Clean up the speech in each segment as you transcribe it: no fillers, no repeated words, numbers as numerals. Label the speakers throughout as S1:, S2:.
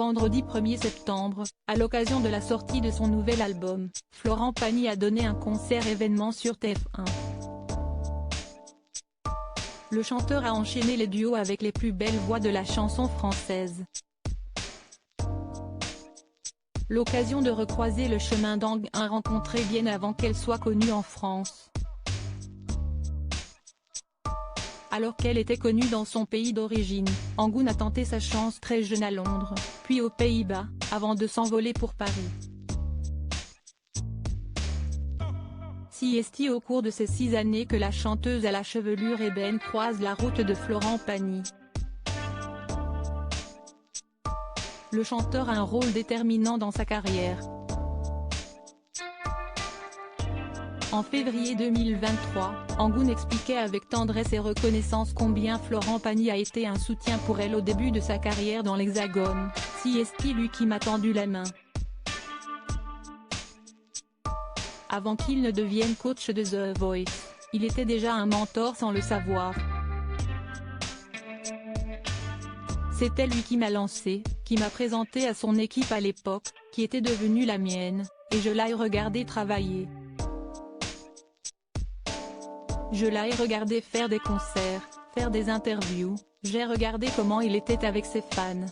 S1: vendredi 1er septembre, à l'occasion de la sortie de son nouvel album, Florent Pagny a donné un concert événement sur TF1. Le chanteur a enchaîné les duos avec les plus belles voix de la chanson française. L'occasion de recroiser le chemin d'Ang Un rencontré bien avant qu'elle soit connue en France. Alors qu'elle était connue dans son pays d'origine, Angoune a tenté sa chance très jeune à Londres, puis aux Pays-Bas, avant de s'envoler pour Paris. Si est au cours de ces 6 années que la chanteuse à la chevelure ébène croise la route de Florent Pagny. Le chanteur a un rôle déterminant dans sa carrière. En février 2023, Angoune expliquait avec tendresse et reconnaissance combien Florent Pagny a été un soutien pour elle au début de sa carrière dans l'Hexagone. Si est lui qui m'a tendu la main. Avant qu'il ne devienne coach de The Voice, il était déjà un mentor sans le savoir. C'était lui qui m'a lancé, qui m'a présenté à son équipe à l'époque, qui était devenue la mienne, et je l'ai regardé travailler. Je l'ai regardé faire des concerts, faire des interviews, j'ai regardé comment il était avec ses fans.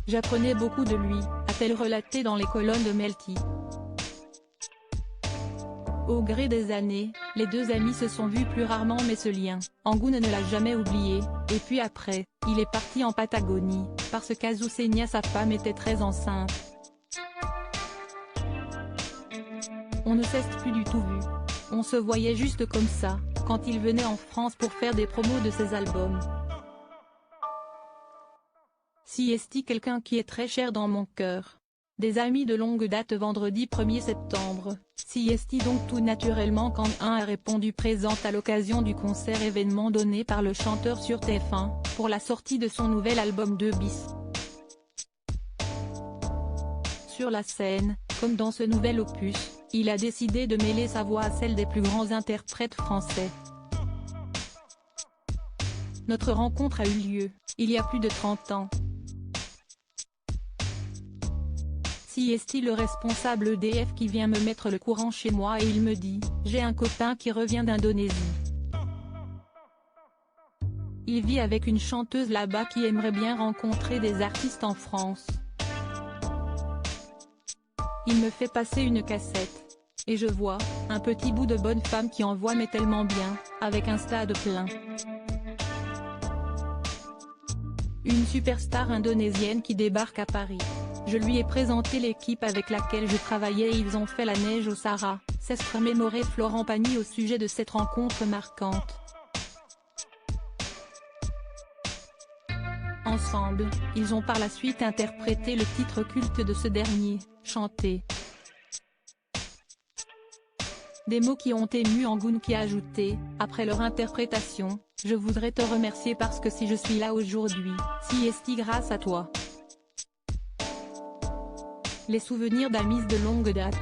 S1: J'apprenais beaucoup de lui, a-t-elle relaté dans les colonnes de Melty. Au gré des années, les deux amis se sont vus plus rarement mais ce lien, Angoune ne l'a jamais oublié, et puis après, il est parti en Patagonie, parce qu'Azucena sa femme était très enceinte. On ne s'est plus du tout vu. On se voyait juste comme ça, quand il venait en France pour faire des promos de ses albums. Si est quelqu'un qui est très cher dans mon cœur. Des amis de longue date vendredi 1er septembre, si est donc tout naturellement quand un a répondu présente à l'occasion du concert événement donné par le chanteur sur TF1, pour la sortie de son nouvel album 2 bis. Sur la scène, comme dans ce nouvel opus, il a décidé de mêler sa voix à celle des plus grands interprètes français. Notre rencontre a eu lieu, il y a plus de 30 ans. Si est le responsable EDF qui vient me mettre le courant chez moi et il me dit, j'ai un copain qui revient d'Indonésie. Il vit avec une chanteuse là-bas qui aimerait bien rencontrer des artistes en France. Il me fait passer une cassette. Et je vois, un petit bout de bonne femme qui envoie mais tellement bien, avec un stade plein. Une superstar indonésienne qui débarque à Paris. Je lui ai présenté l'équipe avec laquelle je travaillais et ils ont fait la neige au Sahara, s'est remémoré Florent Pagny au sujet de cette rencontre marquante. Ensemble, ils ont par la suite interprété le titre culte de ce dernier, chanté. Des mots qui ont ému Angoune qui a ajouté, après leur interprétation, je voudrais te remercier parce que si je suis là aujourd'hui, si est grâce à toi. Les souvenirs d'amis de longue date.